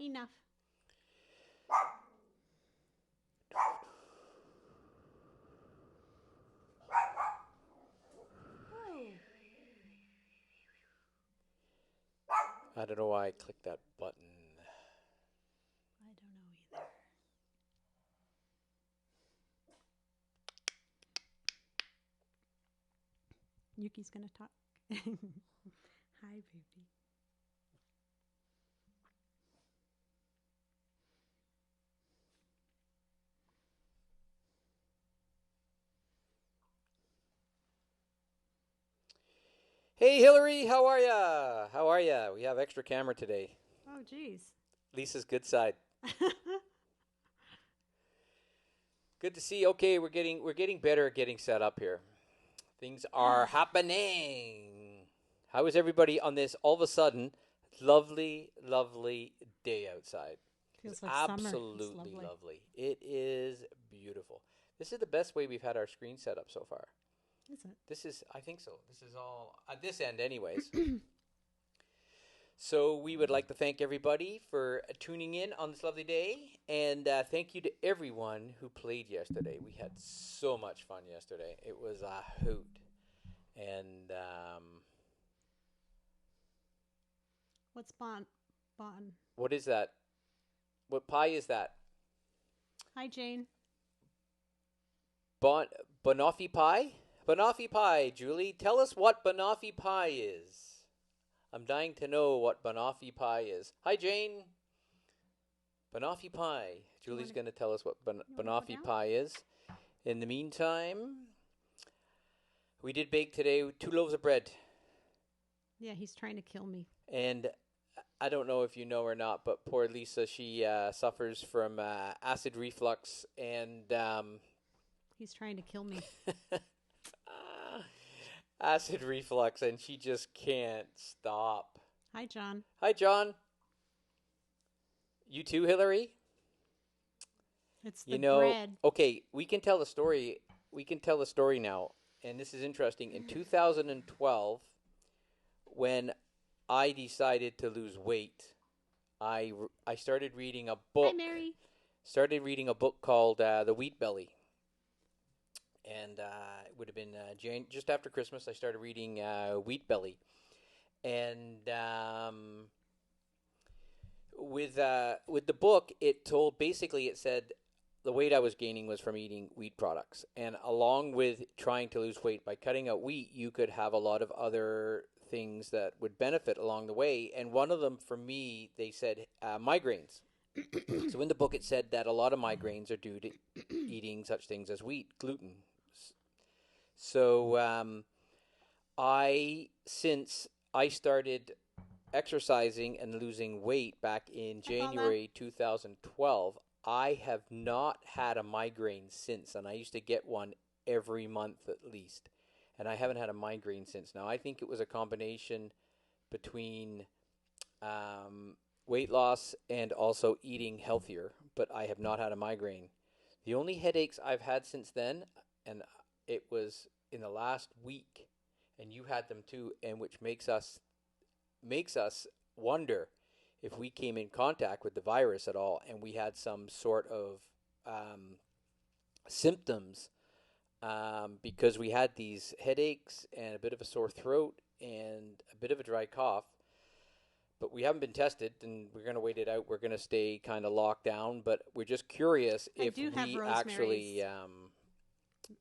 Enough. Oh. I don't know why I clicked that button. I don't know either. Yuki's gonna talk. Hi, baby. Hey, Hillary, how are ya? How are ya? We have extra camera today. Oh, geez. Lisa's good side. Good to see. Okay, we're getting better at getting set up here. Things are happening. How is everybody on this all of a sudden lovely, lovely day outside? It's Feels like summer. It's absolutely lovely. lovely. It is beautiful. This is the best way we've had our screen set up so far. Is it? This is, I think so. This is all at this end, anyways. So we would like to thank everybody for tuning in on this lovely day, and thank you to everyone who played yesterday. We had so much fun yesterday. It was a hoot, and What's bon? Bon. what is that? What pie is that? Hi, Jane. Bon banoffee pie? Banoffee pie, Julie. Tell us what banoffee pie is. I'm dying to know what banoffee pie is. Hi, Jane. Banoffee pie. Julie's going to tell us what banoffee pie is. In the meantime, we did bake today 2 loaves of bread. Yeah, he's trying to kill me. And I don't know if you know or not, but poor Lisa, she suffers from acid reflux, and He's trying to kill me. acid reflux, and she just can't stop. Hi, John. Hi, John. You too, Hillary? It's the bread. Okay, we can tell the story. We can tell the story now, and this is interesting. In 2012, when I decided to lose weight, I started reading a book. Hi, Mary. Started reading a book called The Wheat Belly, and it would have been just after Christmas. I started reading Wheat Belly, and with the book, it told basically it said the weight I was gaining was from eating wheat products, and along with trying to lose weight by cutting out wheat, you could have a lot of other things that would benefit along the way. And one of them, for me, they said migraines. So in the book, it said that a lot of migraines are due to eating such things as wheat, gluten. So since I started exercising and losing weight back in January 2012, I have not had a migraine since, and I used to get one every month at least, and I haven't had a migraine since. Now, I think it was a combination between weight loss and also eating healthier, but I have not had a migraine. The only headaches I've had since then, and it was in the last week, and you had them too, and which makes us wonder if we came in contact with the virus at all, and we had some sort of symptoms, because we had these headaches and a bit of a sore throat and a bit of a dry cough. But we haven't been tested, and we're going to wait it out. We're going to stay kind of locked down, but we're just curious if we actually.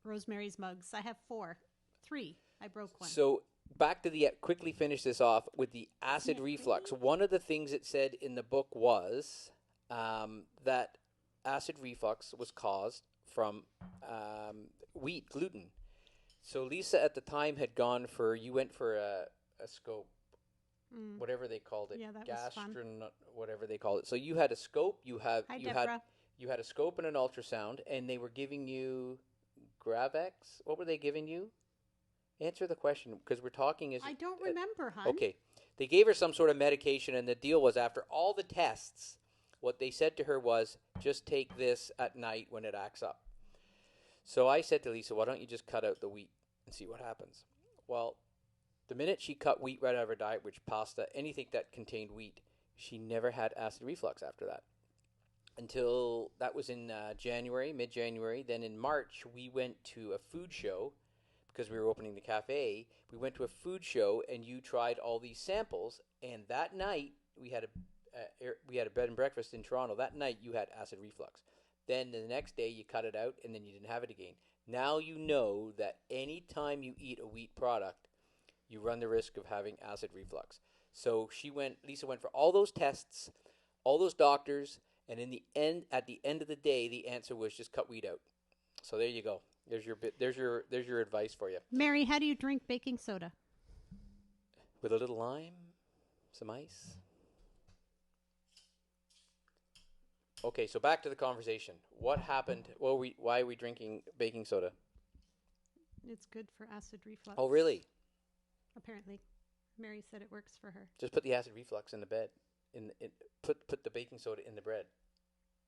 Rosemary's mugs. I have 4. 3. I broke one. So back to quickly finish this off with the acid reflux. One of the things it said in the book was that acid reflux was caused from wheat, gluten. So Lisa at the time had you went for a scope, whatever they called it. Yeah, that was fun. Whatever they called it. So you had a scope, you had a scope and an ultrasound, and they were giving you Gravex. What were they giving you? Answer the question, because we're talking. I don't remember, hon. Okay. They gave her some sort of medication, and the deal was after all the tests, what they said to her was, just take this at night when it acts up. So I said to Lisa, why don't you just cut out the wheat and see what happens? Well, the minute she cut wheat right out of her diet, which pasta, anything that contained wheat, She never had acid reflux after that. Until that was in January, mid-January. Then in March, we went to a food show because we were opening the cafe. We went to a food show, and you tried all these samples. And that night, we had a bed and breakfast in Toronto. That night, you had acid reflux. Then the next day, you cut it out, and then you didn't have it again. Now you know that any time you eat a wheat product, you run the risk of having acid reflux. So Lisa went for all those tests, all those doctors, and at the end of the day, the answer was just cut wheat out. So there you go. There's your advice for you. Mary, how do you drink baking soda? With a little lime, some ice. Okay, so back to the conversation. What happened? Why are we drinking baking soda? It's good for acid reflux. Oh, really? Apparently. Mary said it works for her. Just put the acid reflux in the bed. Put the baking soda in the bread.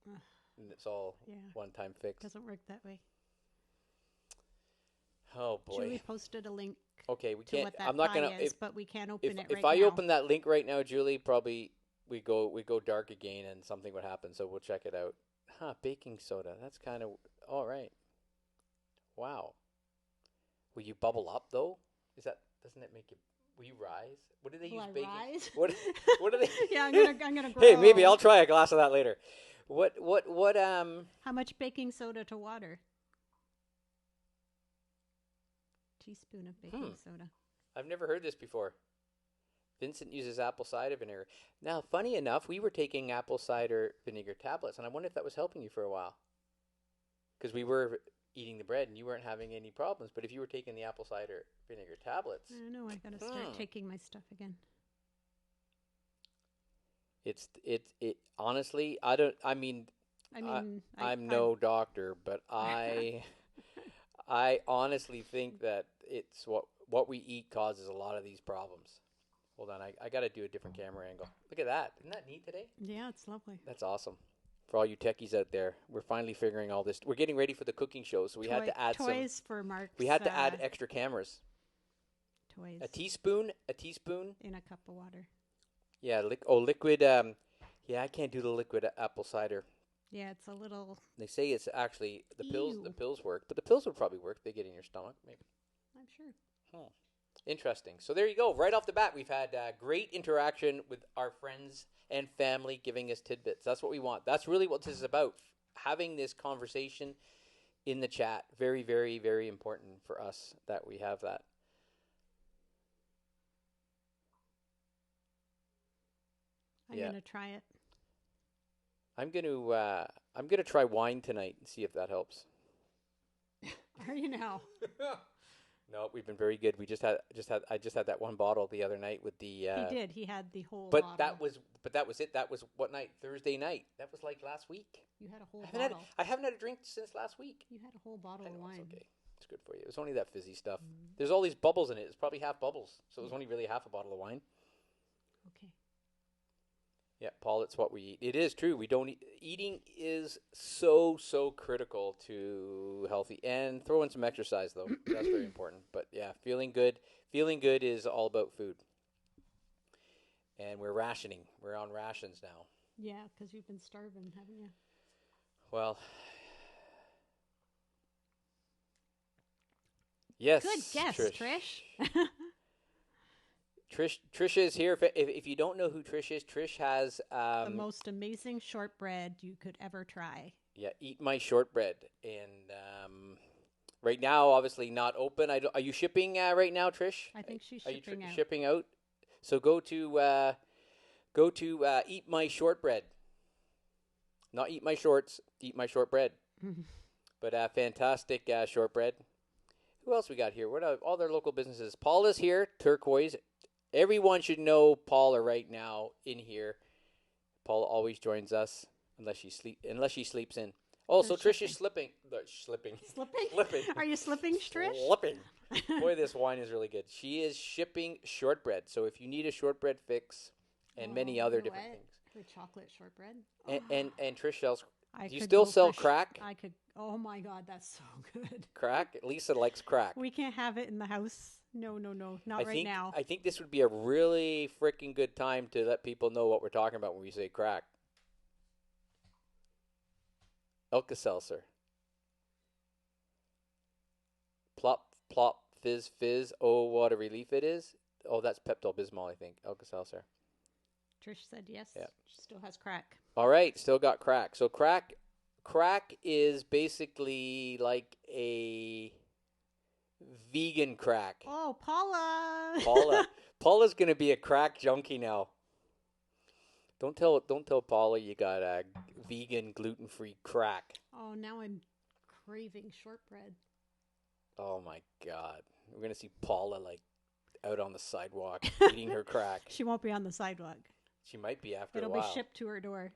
And it's all one-time fix. Doesn't work that way. Oh boy. Julie posted a link. Okay, we to can't. What that I'm not gonna. but we can't open it right now. If I open that link right now, Julie, probably we go dark again and something would happen. So we'll check it out. Baking soda. That's kind of all right. Wow. Will you bubble up though? Doesn't it make you? Will you rise? What do they use baking? Rise? What do they? Yeah, I'm gonna grow. Hey, maybe I'll try a glass of that later. What How much baking soda to water? Teaspoon of baking soda. I've never heard this before. Vincent uses apple cider vinegar. Now, funny enough, we were taking apple cider vinegar tablets, and I wonder if that was helping you for a while. Because we were eating the bread, and you weren't having any problems. But if you were taking the apple cider vinegar tablets... I know, I gotta start taking my stuff again. Honestly, I'm no doctor, but I honestly think that it's what we eat causes a lot of these problems. Hold on, I got to do a different camera angle. Look at that. Isn't that neat today? Yeah, it's lovely. That's awesome. For all you techies out there, we're finally figuring all this. We're getting ready for the cooking show, so we had to add toys for Mark's. We had to add extra cameras. Toys. A teaspoon in a cup of water. Yeah, liquid. Yeah, I can't do the liquid apple cider. Yeah, it's a little. They say it's actually the pills. Ew. The pills work, but the pills would probably work. They get in your stomach, maybe. I'm sure. Interesting. So there you go. Right off the bat, we've had great interaction with our friends and family giving us tidbits. That's what we want. That's really what this is about. Having this conversation in the chat. Very, very, very important for us that we have that. I'm gonna try it. I'm gonna try wine tonight and see if that helps. Are you now? No, we've been very good. I just had that one bottle the other night with the. He did. He had the whole. But bottle. that was it. That was what night? Thursday night. That was like last week. You had a whole bottle. I haven't had a drink since last week. You had a whole bottle of wine. It's okay. It's good for you. It was only that fizzy stuff. There's all these bubbles in it. It's probably half bubbles, so it was only really half a bottle of wine. Okay. Yeah, Paul, it's what we eat. It is true. We don't eating is so critical to healthy, and throw in some exercise though. That's very important. But yeah, feeling good is all about food. And we're rationing. We're on rations now. Yeah, because you've been starving, haven't you? Well, yes. Good guess, Trish. Trish is here. If you don't know who Trish is, Trish has the most amazing shortbread you could ever try. Yeah, Eat My Shortbread, and right now, obviously not open. Are you shipping right now, Trish? I think she's Are shipping you out. shipping out? So go to Eat My Shortbread. Not Eat My Shorts. Eat My Shortbread. But fantastic shortbread. Who else we got here? What are all their local businesses? Paula's here. Turquoise. Everyone should know Paula right now in here. Paula always joins us unless she sleeps in. Oh, so Trish is slipping. Slipping. Are you slipping, Trish? Slipping. Boy, this wine is really good. She is shipping shortbread. So if you need a shortbread fix and many other different things. The chocolate shortbread. And Trish sells. Do you could still go sell for crack? I could. Oh my God, that's so good. Crack? Lisa likes crack. We can't have it in the house No, not right now. I think this would be a really freaking good time to let people know what we're talking about when we say crack. Alka-Seltzer. Plop, plop, fizz, fizz. Oh, what a relief it is. Oh, that's Pepto-Bismol, I think. Alka-Seltzer. Trish said yes. Yeah. She still has crack. All right, still got crack. So crack is basically like a vegan crack. Oh, Paula. Paula's going to be a crack junkie now. Don't tell Paula you got a vegan gluten-free crack. Oh, now I'm craving shortbread. Oh my God. We're going to see Paula like out on the sidewalk eating her crack. She won't be on the sidewalk. She might be after It'll a while. be shipped to her door.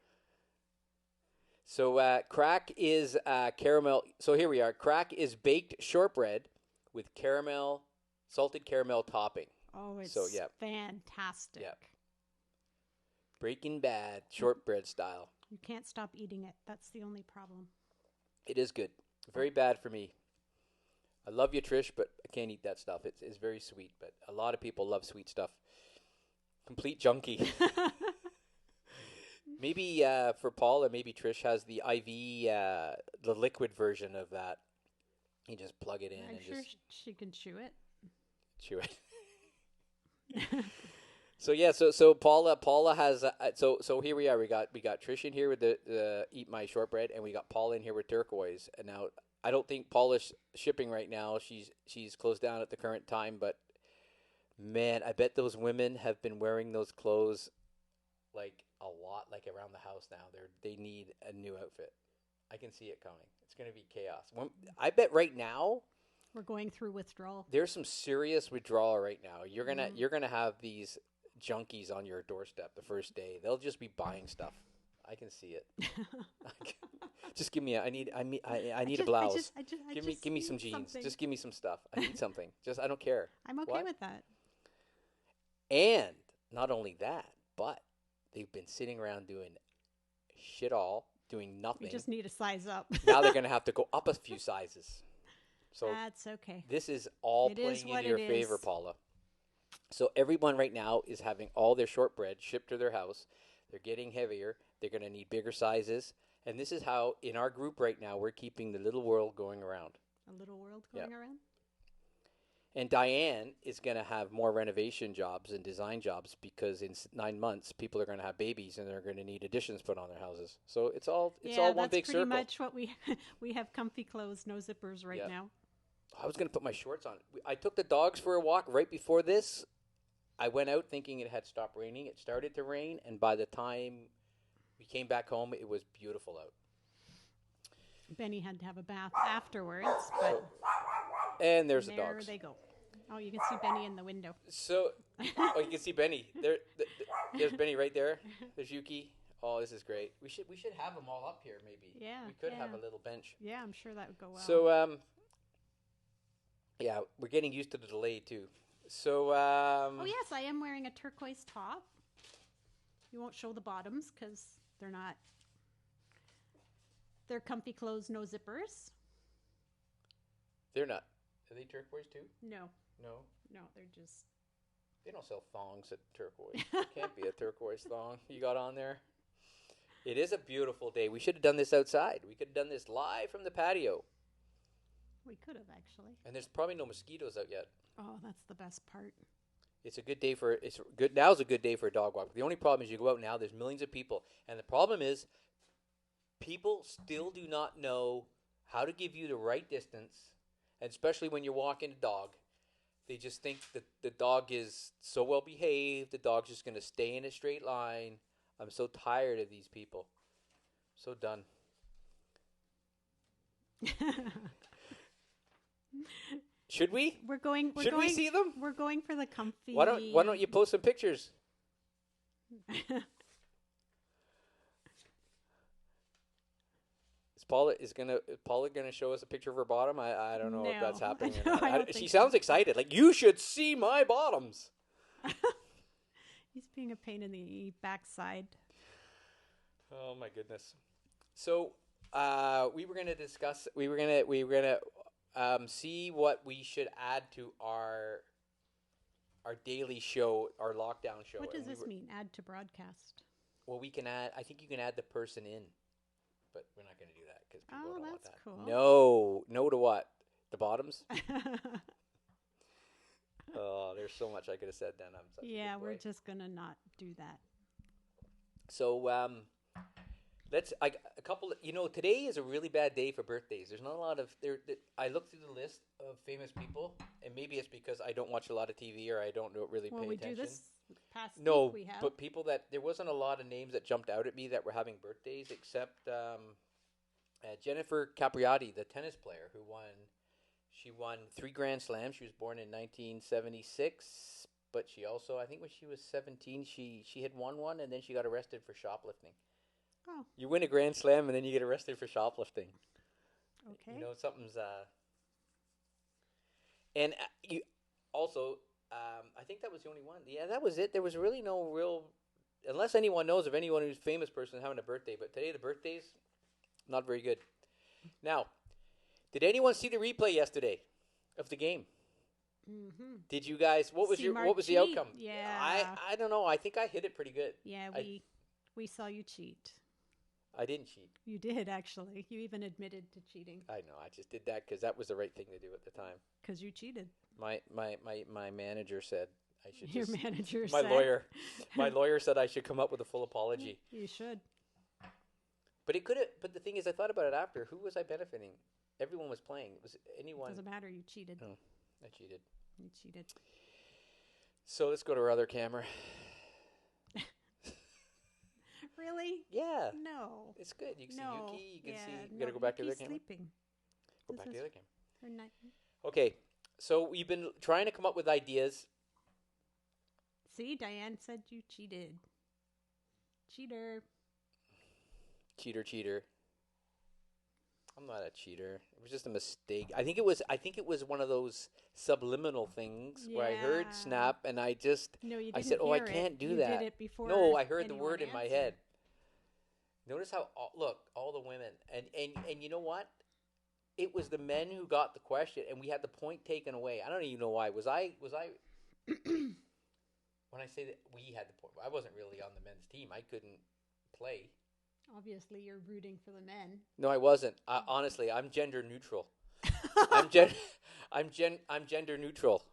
So crack is caramel. So here we are. Crack is baked shortbread with salted caramel topping. Oh, it's fantastic. Yeah. Breaking Bad shortbread style. You can't stop eating it. That's the only problem. It is good. Very bad for me. I love you, Trish, but I can't eat that stuff. It's very sweet, but a lot of people love sweet stuff. Complete junkie. Maybe for Paula, maybe Trish has the IV, the liquid version of that. You just plug it in I'm and sure just she can chew it. chew it. So yeah, so Paula has so here we are. We got Trish in here with the Eat My Shortbread, and we got Paula in here with turquoise. And now I don't think Paula's shipping right now. She's closed down at the current time, but man, I bet those women have been wearing those clothes like a lot, like around the house now. They need a new outfit. I can see it coming. It's going to be chaos. I bet right now we're going through withdrawal. There's some serious withdrawal right now. You're gonna have these junkies on your doorstep the first day. They'll just be buying stuff. I can see it. Just give me I need a blouse. Give me some jeans. Something. Just give me some stuff. I need something. Just I don't care. I'm okay with that. And not only that, but they've been sitting around doing shit all, doing nothing. We just need to size up. Now they're going to have to go up a few sizes. So that's okay. This is all playing into your favor, Paula. So everyone right now is having all their shortbread shipped to their house. They're getting heavier. They're going to need bigger sizes. And this is how, in our group right now, we're keeping the little world going around. A little world going around? And Diane is going to have more renovation jobs and design jobs because in 9 months, people are going to have babies and they're going to need additions put on their houses. So it's all one big circle. Yeah, that's pretty much what we have comfy clothes, no zippers right now. I was going to put my shorts on. I took the dogs for a walk right before this. I went out thinking it had stopped raining. It started to rain, and by the time we came back home, it was beautiful out. Benny had to have a bath afterwards, but and there's the dogs. There they go. Oh, you can see Benny in the window. So, you can see Benny. There's Benny right there. There's Yuki. Oh, this is great. We should have them all up here, maybe. Yeah. We could have a little bench. Yeah, I'm sure that would go well. So, yeah, we're getting used to the delay too. So, oh yes, I am wearing a turquoise top. You won't show the bottoms because they're not. They're comfy clothes, no zippers. They're not. Are they turquoise too? No. No? No, they're just... They don't sell thongs at turquoise. Can't be a turquoise thong you got on there. It is a beautiful day. We should have done this outside. We could have done this live from the patio. We could have, actually. And there's probably no mosquitoes out yet. Oh, that's the best part. It's a good day now's a good day for a dog walk. The only problem is you go out now, there's millions of people. And the problem is people still do not know how to give you the right distance. And especially when you're walking a dog, they just think that the dog is so well behaved, the dog's just going to stay in a straight line. I'm so tired of these people. So done. Should we? Should we see them? We're going for the comfy. Why don't you post some pictures? Is Paula gonna show us a picture of her bottom? I don't know if that's happening. She sounds excited. Like, you should see my bottoms. He's being a pain in the backside. Oh my goodness. So we were gonna discuss. We were gonna see what we should add to our our daily show, our lockdown show. What does and this mean? Add to broadcast. Well, we can add. I think you can add the person in, but we're not going to do that because people Oh, don't want that's that. cool. No to what? The bottoms? Oh, there's so much I could have said then. I'm such a Yeah, good boy. we're just gonna not do that. So a couple. Today is a really bad day for birthdays. There's not a lot of there. I looked through the list of famous people, and maybe it's because I don't watch a lot of TV or I don't really Well, pay we attention. do this past No, week we have. but people that there wasn't a lot of names that jumped out at me that were having birthdays, except Jennifer Capriati, the tennis player who won. She won 3 Grand Slams. She was born in 1976, but she also, I think when she was 17, she had won one, and then she got arrested for shoplifting. Oh, You win a Grand Slam, and then you get arrested for shoplifting. okay. You know, something's... And you also, I think that was the only one. Yeah, that was it. There was really no real... Unless anyone knows of anyone who's a famous person having a birthday, but today the birthdays, not very good. Now... Did anyone see the replay yesterday of the game? Mm-hmm. Did you guys? What was the outcome? Yeah. I don't know. I think I hit it pretty good. Yeah, we saw you cheat. I didn't cheat. You did, actually. You even admitted to cheating. I know. I just did that because that was the right thing to do at the time. Because you cheated. My manager said I should. Your manager my said. My lawyer said I should come up with a full apology. You should. But it could have. But the thing is, I thought about it after. Who was I benefiting? Everyone was playing. It was anyone. Doesn't matter. You cheated. Oh, I cheated. You cheated. So let's go to our other camera. Really? Yeah. No. It's good. You can see No. Yuki. You can Yeah, see. You no, gotta go back to the other Yuki's camera. sleeping. Go This back to the is other camera. her night. Okay. So we've been trying to come up with ideas. See, Diane said you cheated. Cheater. Cheater. I'm not a cheater. It was just a mistake. I think it was one of those subliminal things where I heard Yeah. snap and I No, you didn't I said, "Oh, I hear it. can't do You that." did it before. No, I heard the anyone word in my answered. head. Notice how all the women and you know what? It was the men who got the question and we had the point taken away. I don't even know why. Was I when I say that we had the point, I wasn't really on the men's team. I couldn't play. Obviously, you're rooting for the men. No, I wasn't. Honestly, I'm gender neutral. I'm gender neutral.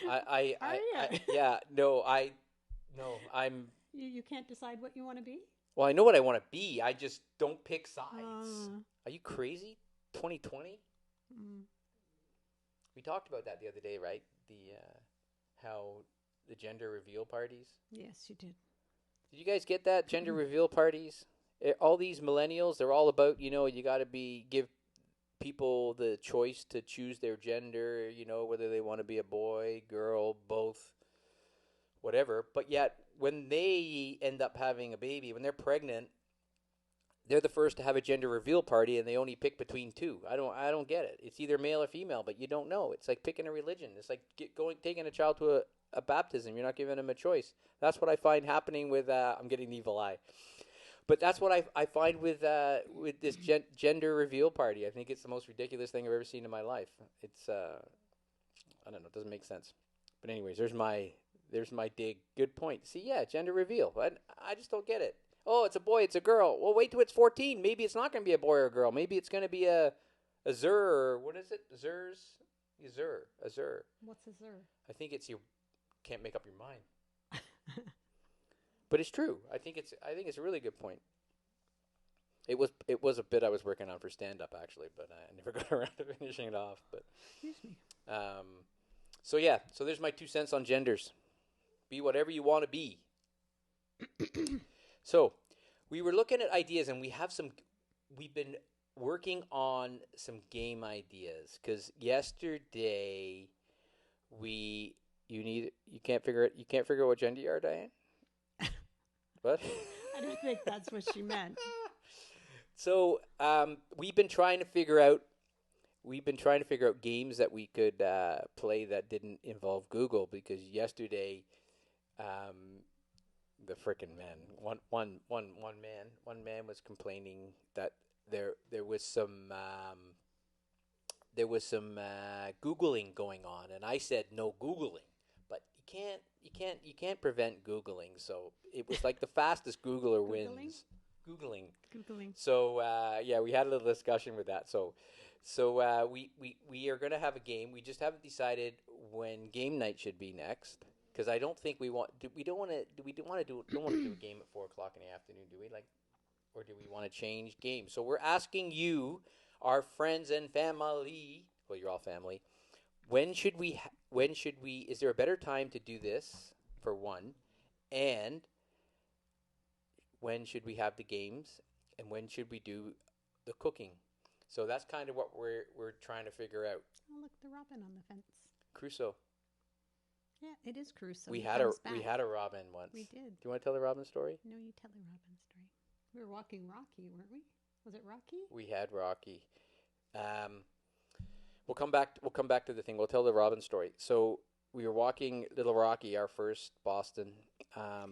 I'm. You can't decide what you want to be? Well, I know what I want to be. I just don't pick sides. Uh. Are you crazy? 2020. Mm. We talked about that the other day, right? How the gender reveal parties. Yes, you did. Did you guys get that? Gender reveal parties? All these millennials, they're all about, you got to give people the choice to choose their gender, whether they want to be a boy, girl, both, whatever. But yet, when they end up having a baby, when they're pregnant, they're the first to have a gender reveal party, and they only pick between two. I don't get it. It's either male or female, but you don't know. It's like picking a religion. It's like taking a child to a baptism. You're not giving them a choice. That's what I find happening with. I'm getting the evil eye. But that's what I find with this gender reveal party. I think it's the most ridiculous thing I've ever seen in my life. It's I don't know, it doesn't make sense. But anyways, there's my dig. Good point. See, yeah, gender reveal. I just don't get it. Oh, it's a boy, it's a girl. Well, wait till it's 14. Maybe it's not going to be a boy or a girl. Maybe it's going to be a Zer, or what is it? A Zer. What's a Zer? I think it's you can't make up your mind. But it's true. I think it's a really good point. It was a bit I was working on for stand up actually, but I never got around to finishing it off. But Excuse me. So yeah, so there's my 2 cents on genders. Be whatever you want to be. So, we were looking at ideas and we've been working on some game ideas cuz yesterday you can't figure out what gender you are, Diane? What? I don't think that's what she meant. So we've been trying to figure out games that we could play that didn't involve Google because yesterday, the frickin' man, one man was complaining that there was some Googling going on, and I said no Googling, but you can't prevent Googling. So it was like the fastest Googler wins. Googling. So yeah, we had a little discussion with that. So we are going to have a game. We just haven't decided when game night should be next. Because I don't think we want. We don't want to. Don't want to do a game at 4:00 in the afternoon, do we? Like, or do we want to change games? So we're asking you, our friends and family. Well, you're all family. When should we? When should we? Is there a better time to do this? For one, and when should we have the games? And when should we do the cooking? So that's kind of what we're trying to figure out. Oh, look, the robin on the fence. Crusoe. Yeah, it is Crusoe. We had a robin once. We did. Do you want to tell the robin story? No, you tell the robin story. We were walking Rocky, weren't we? Was it Rocky? We had Rocky. We'll come back to the thing. We'll tell the robin story. So we were walking Little Rocky, our first Boston.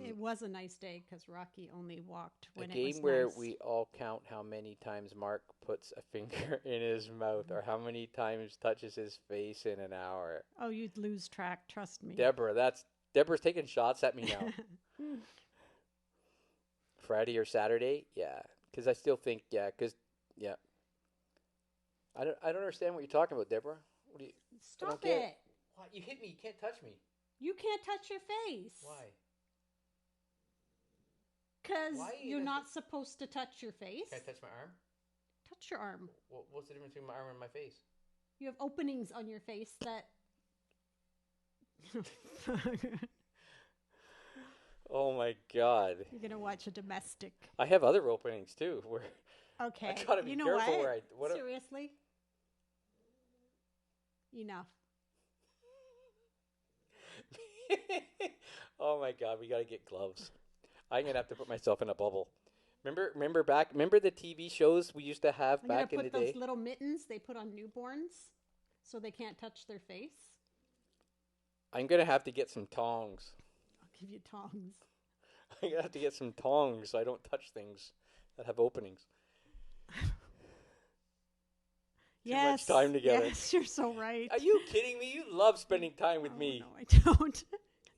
It was a nice day because Rocky only walked when it was nice. A nice. game where we all count how many times Mark puts a finger in his mouth or how many times touches his face in an hour. Oh, you'd lose track, trust me. Deborah's taking shots at me now. Friday or Saturday? Yeah. Because I still think, yeah. I don't understand what you're talking about, Deborah. What do you... Stop it. Why? You hit me. You can't touch me. You can't touch your face. Why? Because you're not supposed to touch your face. Can I touch my arm? Touch your arm. What's the difference between my arm and my face? You have openings on your face that... Oh my God. You're going to watch a domestic. I have other openings too. Okay. I gotta be careful where I... Seriously? Enough. Oh my God, we gotta get gloves. I'm gonna have to put myself in a bubble. Remember the TV shows we used to have back in the day? I'm gonna put those little mittens they put on newborns so they can't touch their face. I'm gonna have to get some tongs. I'll give you tongs. I'm gonna have to get some tongs so I don't touch things that have openings. Too much time together. Yes, you're so right. Are you kidding me? You love spending time with me. No, I don't.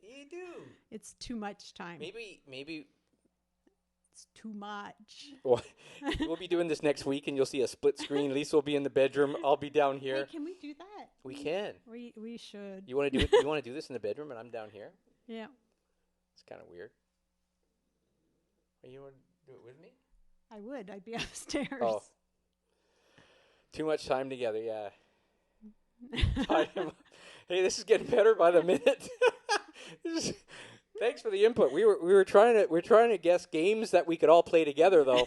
You do. It's too much time. Maybe it's too much. Well, we'll be doing this next week, and you'll see a split screen. Lisa will be in the bedroom. I'll be down here. Hey, can we do that? We can. We should. You want to do it? You want to do this in the bedroom, and I'm down here? Yeah. It's kind of weird. You want to do it with me? I would. I'd be upstairs. Oh. Too much time together, yeah. Hey, this is getting better by the minute. Thanks for the input. We're trying to guess games that we could all play together, though.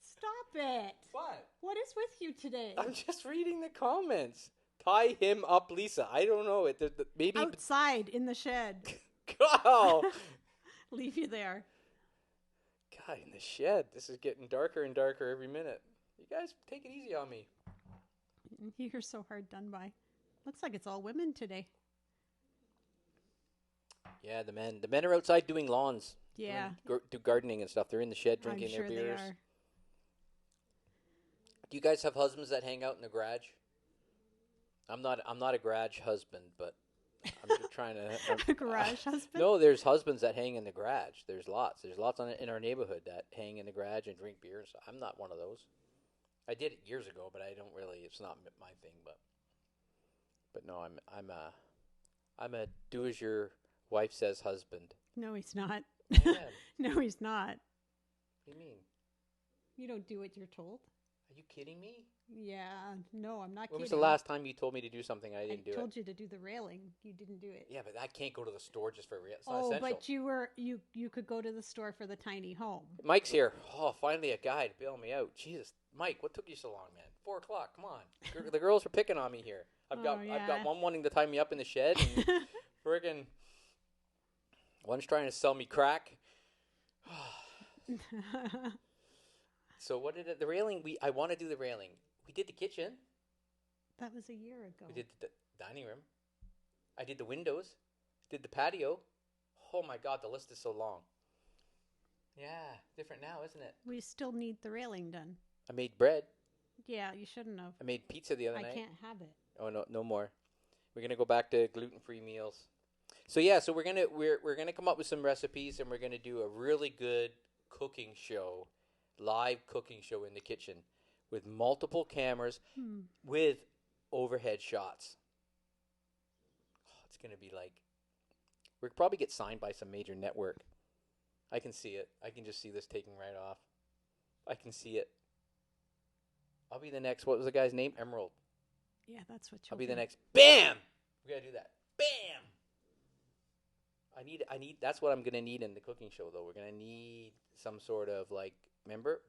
Stop it. What? What is with you today? I'm just reading the comments. Tie him up, Lisa. I don't know. Maybe outside in the shed. God. Leave you there. God, in the shed. This is getting darker and darker every minute. You guys take it easy on me. You're so hard done by. Looks like it's all women today. Yeah, the men are outside doing lawns. Yeah. Do gardening and stuff. They're in the shed drinking their beers. They are. Do you guys have husbands that hang out in the garage? I'm not a garage husband, but I'm just trying to... A garage husband? No, there's husbands that hang in the garage. There's lots in our neighborhood that hang in the garage and drink beer. So I'm not one of those. I did it years ago, but I don't really. It's not my thing. But no, I'm a do as your wife says husband. No, he's not. I am. No, he's not. What do you mean? You don't do what you're told. Are you kidding me? Yeah, no, I'm not kidding. When was the last time you told me to do something I didn't do it? I told you to do the railing. You didn't do it. Yeah, but I can't go to the store just for a railing. It's not essential. essential. But you could go to the store for the tiny home. Mike's here. Oh, finally a guy to bail me out. Jesus, Mike, what took you so long, man? 4:00. Come on. The girls are picking on me here. I've got one wanting to tie me up in the shed, and friggin' one's trying to sell me crack. So what did the railing? I want to do the railing. We did the kitchen. That was a year ago. We did the dining room. I did the windows. Did the patio. Oh my God, the list is so long. Yeah, different now, isn't it? We still need the railing done. I made bread. Yeah, you shouldn't have. I made pizza the other night. I can't have it. Oh, no more. We're going to go back to gluten-free meals. So yeah, so we're gonna come up with some recipes, and we're gonna do a really good cooking show, live cooking show in the kitchen, with multiple cameras, Hmm. with overhead shots. Oh, it's gonna be like we'll probably get signed by some major network. I can see it. I can just see this taking right off. I can see it. I'll be the next. What was the guy's name? Emerald. Yeah, that's what I'll you'll be the do. next. Bam. We gotta do that. Bam. I need. That's what I'm gonna need in the cooking show, though. We're gonna need some sort of like. Remember,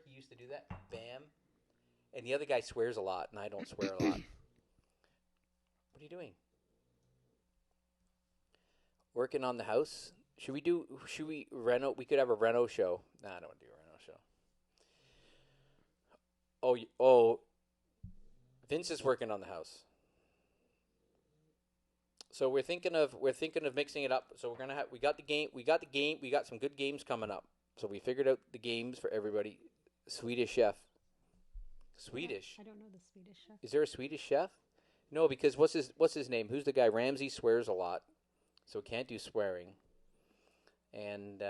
he used to do that. Bam. And the other guy swears a lot, and I don't swear a lot. What are you doing? Working on the house. Should we reno? We could have a reno show. Nah, I don't want to do a reno show. Oh, Vince is working on the house. So we're thinking of mixing it up. So we got some good games coming up. So we figured out the games for everybody. Swedish chef. Swedish. I don't know the Swedish chef. Is there a Swedish chef? No, because what's his name? Who's the guy? Ramsey swears a lot, so can't do swearing. And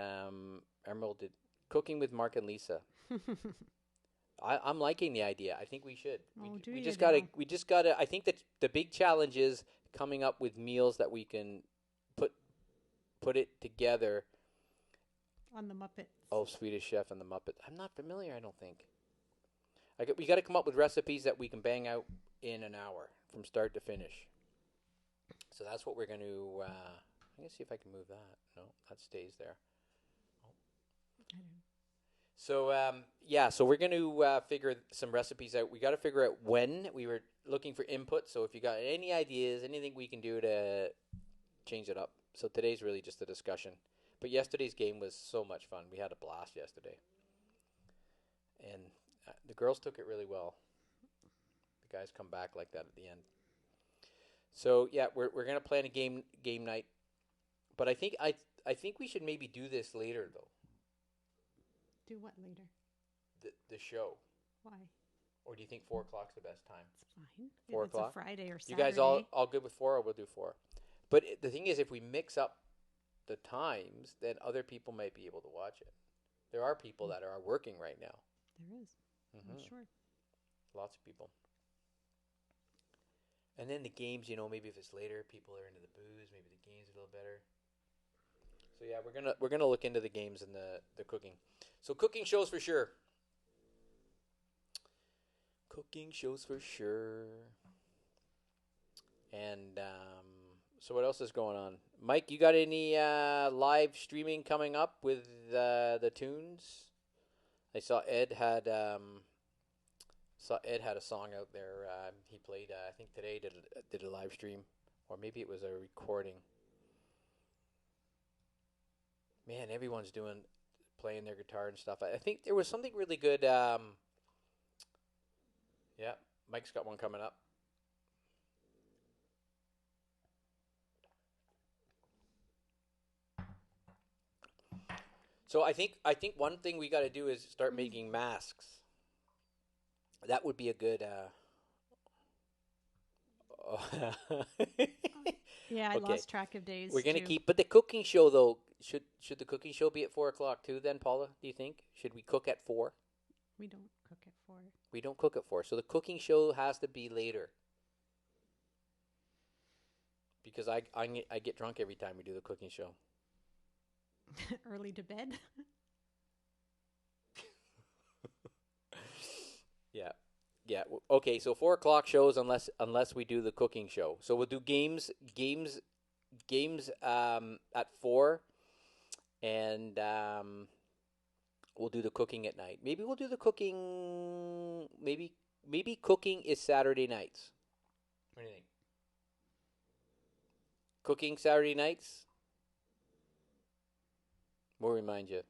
Emerald did cooking with Mark and Lisa. I'm liking the idea. I think we should. We just gotta. I think that the big challenge is coming up with meals that we can put it together. On the Muppets. Oh, Swedish Chef and the Muppet. I'm not familiar. I don't think. We got to come up with recipes that we can bang out in an hour from start to finish. So that's what we're going to. I'm going to see if I can move that. No, that stays there. I don't know. So so we're going to figure some recipes out. We got to figure out when. We were looking for input. So if you got any ideas, anything we can do to change it up. So today's really just a discussion. But yesterday's game was so much fun. We had a blast yesterday, and the girls took it really well. The guys come back like that at the end. So yeah, we're gonna plan a game night, but I think we should maybe do this later though. Do what later? The show. Why? Or do you think 4:00's the best time? It's fine. 4 If it's o'clock? a Friday or Saturday. You guys all good with 4, or we'll do 4. But the thing is, if we mix up the times, then other people might be able to watch it. There are people that are working right now. There is. Mm-hmm. I'm sure. Lots of people. And then the games, maybe if it's later, people are into the booze. Maybe the game's a little better. So yeah, we're gonna look into the games and the cooking. So cooking shows for sure. Cooking shows for sure. And so what else is going on? Mike, you got any live streaming coming up with the tunes? I saw Ed had a song out there. He played. I think today did a live stream, or maybe it was a recording. Man, everyone's playing their guitar and stuff. I think there was something really good. Yeah, Mike's got one coming up. So I think one thing we got to do is start making masks. That would be a good. Yeah, I lost track of days. We're gonna too. keep, but the cooking show though should the cooking show be at 4:00 too? Then Paula, do you think should we cook at 4? We don't cook at 4. We don't cook at 4, so the cooking show has to be later. Because I get drunk every time we do the cooking show. Early to bed. Yeah. Okay, so 4:00 shows unless we do the cooking show. So we'll do games at 4, and we'll do the cooking at night. Maybe we'll do the cooking. Maybe cooking is Saturday nights. What do you think? Cooking Saturday nights. We'll remind you.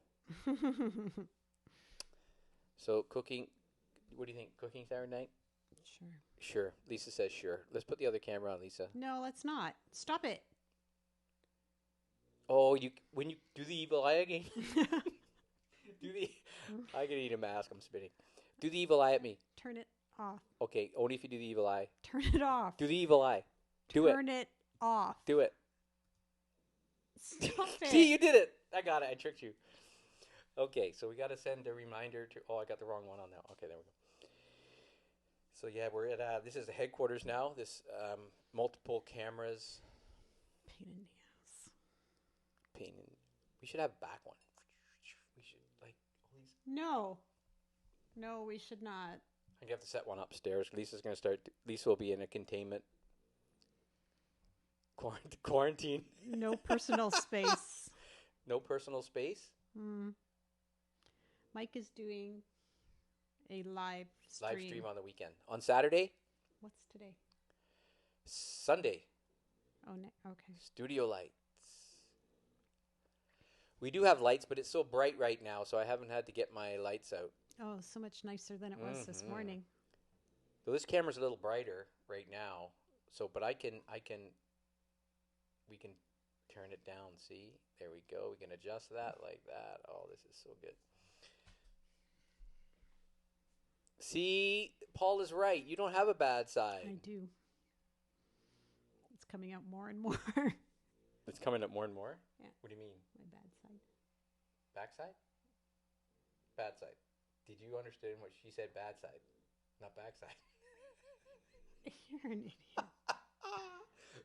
So cooking. What do you think? Cooking Saturday night? Sure. Sure. Lisa says sure. Let's put the other camera on, Lisa. No, let's not. Stop it. Oh, when you do the evil eye again. I can eat a mask. I'm spitting. Do the evil eye at me. Turn it off. Okay, only if you do the evil eye. Turn it off. Do the evil eye. Do it. Turn it off. Do it. Stop it. See, you did it. I got it. I tricked you. Okay, so we got to send a reminder to. Oh, I got the wrong one on now. Okay, there we go. So yeah, we're at. This is the headquarters now. This multiple cameras. Pain in the ass. Pain. We should have a back one. We should like all these. No, we should not. I have to set one upstairs. Lisa's going to start. Lisa will be in a containment quarantine. No personal space. No personal space. Mike is doing a live stream on the weekend. On Saturday? What's today? Sunday. Oh, okay. Studio lights. We do have lights, but it's so bright right now, so I haven't had to get my lights out. Oh, so much nicer than it was this morning. So this camera's a little brighter right now. So, but we can turn it down. See, there we go. We can adjust that like that. Oh, this is so good. See, Paul is right. You don't have a bad side. I do. It's coming out more and more. It's coming up more and more? Yeah. What do you mean? My bad side. Backside? Bad side. Did you understand what she said? Bad side, not backside. You're an idiot.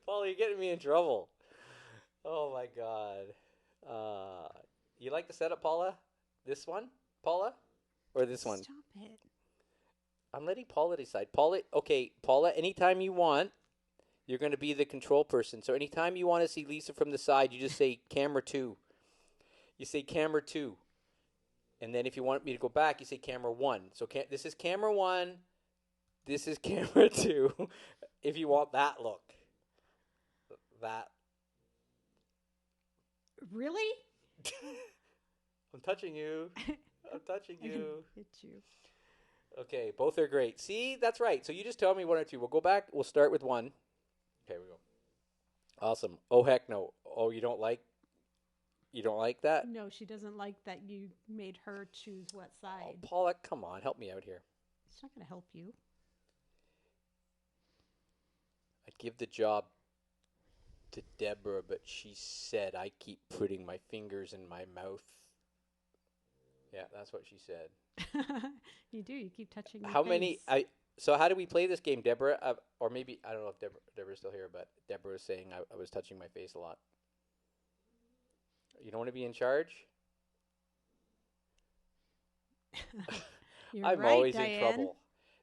Paul, you're getting me in trouble. Oh my God. You like the setup, Paula? This one, Paula, or this one? Stop it. I'm letting Paula decide. Paula, okay, Paula. Anytime you want, you're going to be the control person. So anytime you want to see Lisa from the side, you just say camera 2. You say camera 2. And then if you want me to go back, you say camera 1. So this is camera 1. This is camera 2. If you want that look. That. Really? I'm touching you. I'm touching you. Hit you. Okay, both are great. See, that's right. So you just tell me 1 or 2. We'll go back. We'll start with 1. Okay, we go. Awesome. Oh, heck no. Oh, you don't like that? No, she doesn't like that you made her choose what side. Oh, Paula, come on. Help me out here. It's not going to help you. I'd give the job to Deborah, but she said I keep putting my fingers in my mouth. Yeah, that's what she said. You do. You keep touching your How face. many? So how do we play this game, Deborah? Or maybe, I don't know if Deborah's still here, but Deborah was saying I was touching my face a lot. You don't want to be in charge? I'm right, always Diane. in trouble.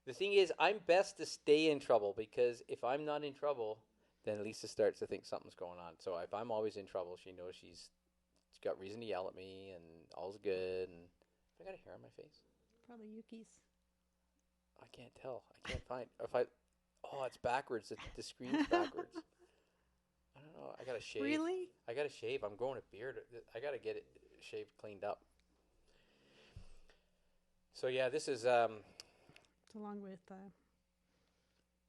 The thing is, I'm best to stay in trouble because if I'm not in trouble, then Lisa starts to think something's going on. So if I'm always in trouble, she knows she's got reason to yell at me and all's good. And I got a hair on my face. Probably Yuki's. I can't tell. I can't find. Oh, it's backwards. The screen's backwards. I don't know. I gotta shave. Really? I gotta shave. I'm growing a beard. I gotta get it shaved, cleaned up. So yeah, this is Along with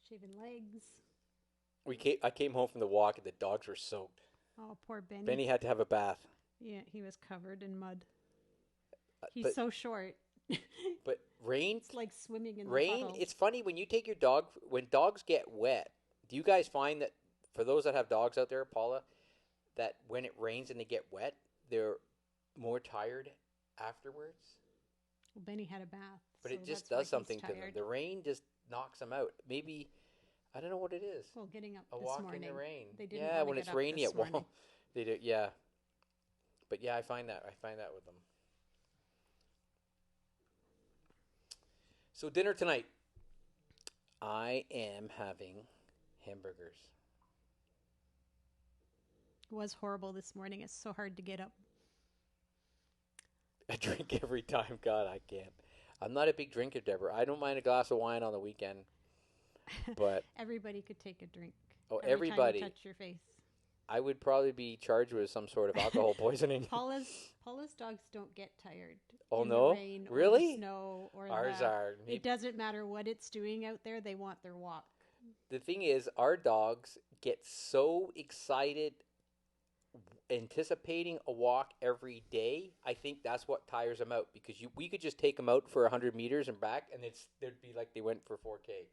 shaving legs. I came home from the walk and the dogs were soaked. Oh, poor Benny. Benny had to have a bath. Yeah, he was covered in mud. He's so short. But rain. It's like swimming in rain. the puddle. It's funny when you take your dog. When dogs get wet, do you guys find that for those that have dogs out there, Paula, that when it rains and they get wet, they're more tired afterwards? Well, Benny had a bath. But so it just that's why does something he's to them. tired. The rain just knocks them out. Maybe, I don't know what it is. Well, getting up A this walk morning. in the rain. They didn't yeah, wanna when get it's up rainy, this it won't. morning. They do, yeah. But yeah, I find that with them. So dinner tonight, I am having hamburgers. It was horrible this morning. It's so hard to get up. I drink every time. God, I can't. I'm not a big drinker, Deborah. I don't mind a glass of wine on the weekend, but Everybody could take a drink. oh, every everybody. time you touch your face. I would probably be charged with some sort of alcohol poisoning. Paula's dogs don't get tired. Oh, in no? The rain or Really? the snow or Ours the, are. It doesn't matter what it's doing out there. They want their walk. The thing is, our dogs get so excited anticipating a walk every day. I think that's what tires them out because we could just take them out for 100 meters and back and they'd be like they went for 4K.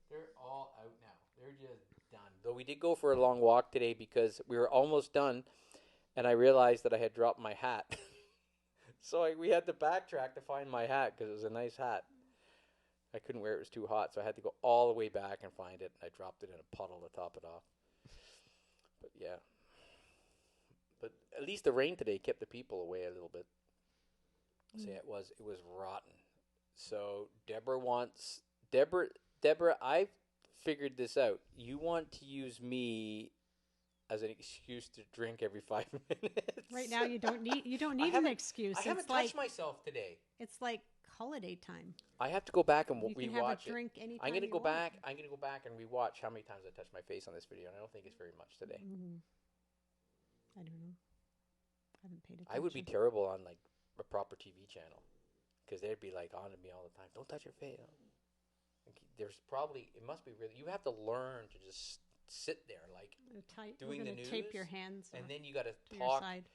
They're all out now. They're just done. Though we did go for a long walk today because we were almost done, and I realized that I had dropped my hat. So we had to backtrack to find my hat because it was a nice hat. I couldn't wear it; it was too hot, so I had to go all the way back and find it. And I dropped it in a puddle to top it off. But yeah, but at least the rain today kept the people away a little bit. So yeah, it was rotten. So Deborah, I've figured this out. You want to use me as an excuse to drink every 5 minutes. Right now, you don't need I an haven't- excuse. I haven't touched myself today. It's like holiday time. I have to go back and You can have a rewatch it. drink anytime I'm gonna you go want. back. I'm gonna go back and rewatch how many times I touched my face on this video, and I don't think it's very much today. I don't know. I haven't paid attention. I would be terrible on like a proper TV channel because they'd be like on to me all the time. Don't touch your face. There's probably it must be really. You have to learn to just sit there like doing the news. Tape your hands, and then you got to your talk side.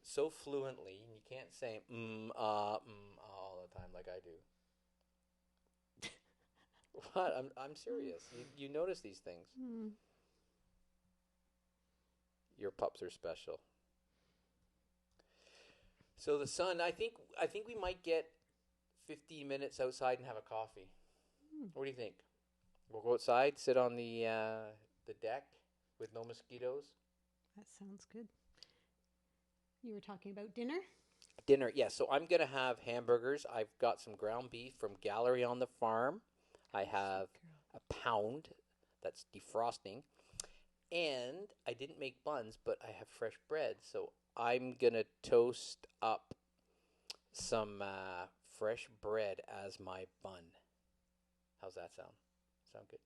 so fluently, and you can't say all the time like I do. What? I'm serious. You notice these things. Your pups are special. So the sun, I think we might get 15 minutes outside and have a coffee. What do you think? We'll go outside, sit on the deck with no mosquitoes. That sounds good. You were talking about dinner? Dinner, yes. So I'm going to have hamburgers. I've got some ground beef from Gallery on the Farm. I have a pound that's defrosting. And I didn't make buns, but I have fresh bread. So I'm going to toast up some fresh bread as my bun. How's that sound? Sound good?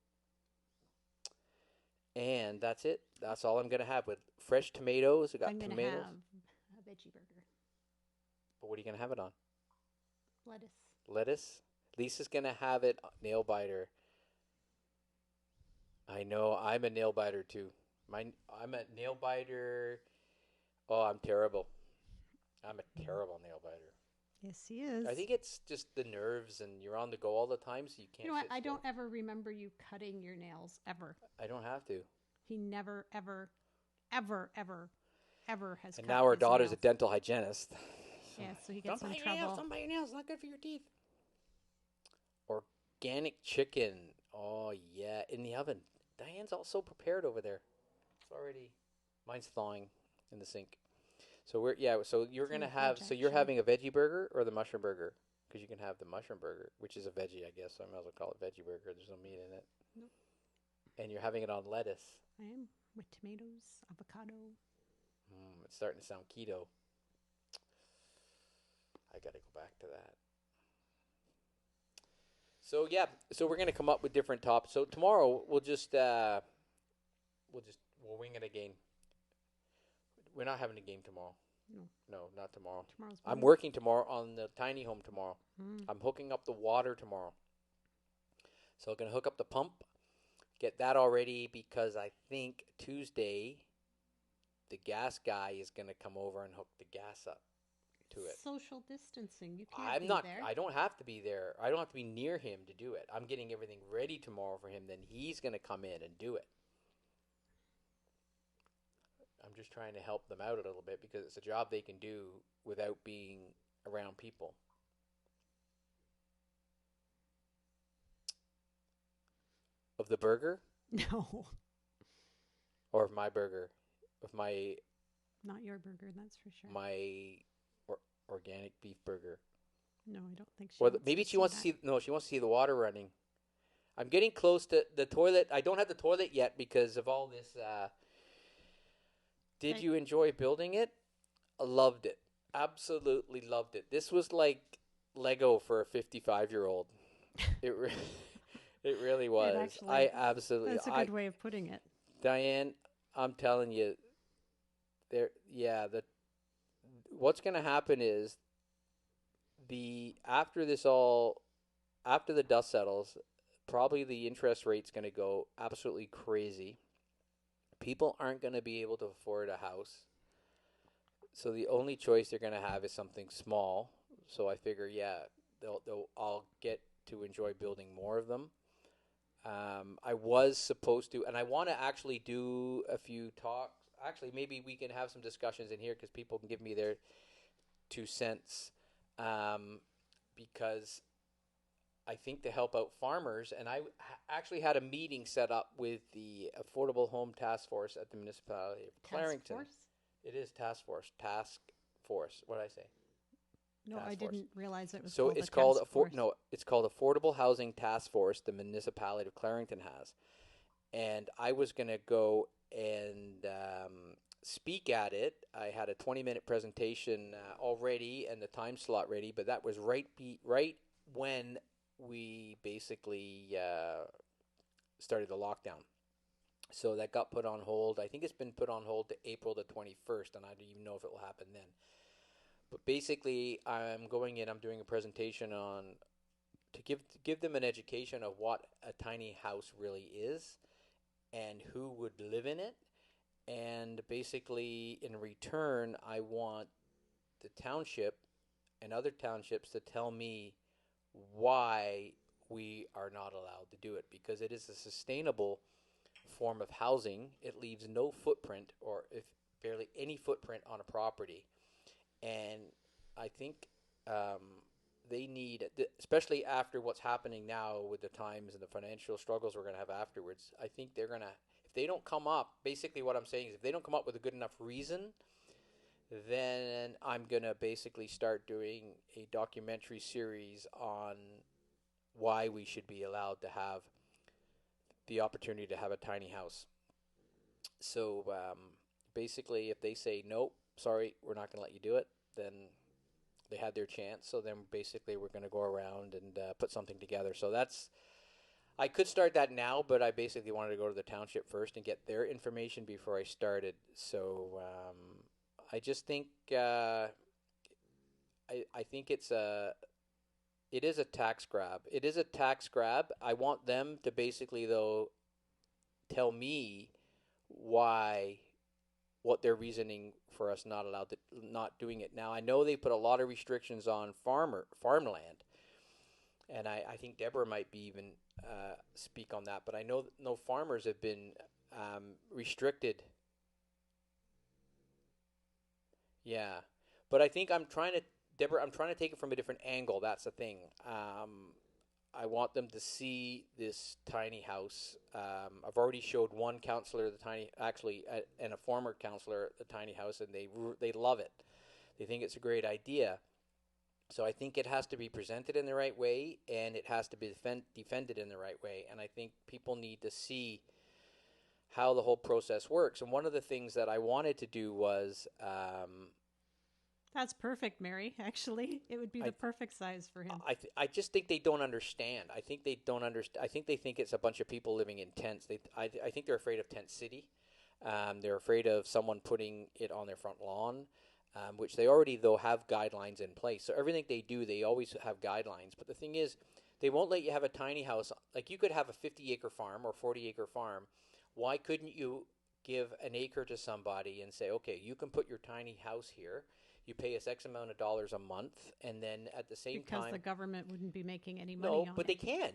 And that's it. That's all I'm going to have with fresh tomatoes. I got I'm tomatoes. going to have a veggie burger. But what are you going to have it on? Lettuce. Lettuce? Lisa's going to have it nail biter. I know. I'm a nail biter too. I'm a nail biter. Oh, I'm terrible. I'm a terrible nail biter. Yes, he is. I think it's just the nerves, and you're on the go all the time, so you can't. You know what? sit I still. don't ever remember you cutting your nails ever. I don't have to. He never, ever, ever, ever, ever has. And cut now our his daughter's nails. a dental hygienist. Yeah, so he gets Don't in bite your nails. trouble. Don't bite your nails. It's not good for your teeth. Organic chicken. Oh yeah, in the oven. Diane's all so prepared over there. It's already. Mine's thawing in the sink. So So you're gonna have. So you're having a veggie burger or the mushroom burger? Because you can have the mushroom burger, which is a veggie, I guess. So I might as well call it veggie burger. There's no meat in it. Nope. And you're having it on lettuce. I am with tomatoes, avocado. It's starting to sound keto. I gotta go back to that. So yeah, so we're gonna come up with different topics. So tomorrow we'll wing it again. We're not having a game tomorrow. No, not tomorrow. Tomorrow's I'm Monday. working tomorrow on the tiny home tomorrow. Mm. I'm hooking up the water tomorrow. So I'm gonna hook up the pump, get that all ready because I think Tuesday the gas guy is gonna come over and hook the gas up to it. Social distancing. You can't I'm be not. there. I don't have to be there. I don't have to be near him to do it. I'm getting everything ready tomorrow for him. Then he's going to come in and do it. I'm just trying to help them out a little bit because it's a job they can do without being around people. Of the burger? No. Or of my burger? Of my... Not your burger, that's for sure. My organic beef burger. No, I don't think she Or wants maybe to she wants to see... No, she wants to see the water running. I'm getting close to the toilet. I don't have the toilet yet because of all this... Did you enjoy building it? I loved it. Absolutely loved it. This was like Lego for a 55-year-old. It really was. actually- I absolutely... That's a good way of putting it. Diane, I'm telling you, what's going to happen is after the dust settles, probably the interest rate's going to go absolutely crazy. People aren't going to be able to afford a house. So the only choice they're going to have is something small. So I figure, I'll get to enjoy building more of them. I was supposed to, and I want to actually do a few talks. Actually, maybe we can have some discussions in here because people can give me their 2 cents. Um, because I think to help out farmers, and actually had a meeting set up with the Affordable Home Task Force at the municipality of Clarington. Task force? It is task force. Task force. What did I say? No, Task I force. didn't realize it was So called it's a called task force. no, it's called Affordable Housing Task Force. The municipality of Clarington has, and I was gonna go and speak at it. I had a 20-minute presentation already and the time slot ready, but that was right when we basically started the lockdown. So that got put on hold. I think it's been put on hold to April the 21st, and I don't even know if it will happen then. But basically, I'm going in. I'm doing a presentation on to give them an education of what a tiny house really is, and who would live in it. And basically, in return, I want the township and other townships to tell me why we are not allowed to do it, because it is a sustainable form of housing. It leaves no footprint, or if barely any footprint, on a property. And I think they need, especially after what's happening now with the times and the financial struggles we're going to have afterwards, I think they're going to, if they don't come up, basically what I'm saying is if they don't come up with a good enough reason, then I'm going to basically start doing a documentary series on why we should be allowed to have the opportunity to have a tiny house. So basically, if they say, nope, sorry, we're not going to let you do it, then they had their chance. So then basically we're going to go around and put something together. So that's, I could start that now, but I basically wanted to go to the township first and get their information before I started. So I just think I think it is a tax grab. It is a tax grab. I want them to basically, though, tell me why, what their reasoning for us not doing it. Now I know they put a lot of restrictions on farmland, and I think Deborah might be even speak on that. But I know no farmers have been restricted. Yeah, but I think Deborah, I'm trying to take it from a different angle. That's the thing. I want them to see this tiny house. I've already showed one counselor the tiny, actually, and a former counselor the tiny house, and they love it. They think it's a great idea. So I think it has to be presented in the right way, and it has to be defended in the right way. And I think people need to see how the whole process works. And one of the things that I wanted to do was That's perfect, Mary. Actually, it would be the perfect size for him. I just think they don't understand. I think they don't understand. I think they think it's a bunch of people living in tents. I think they're afraid of tent city. They're afraid of someone putting it on their front lawn, which they already, though, have guidelines in place. So everything they do, they always have guidelines. But the thing is, they won't let you have a tiny house. Like, you could have a 50-acre farm or 40-acre farm. Why couldn't you give an acre to somebody and say, okay, you can put your tiny house here. You pay us X amount of dollars a month, and then at the same time, because the government wouldn't be making any money no, on but it. they can.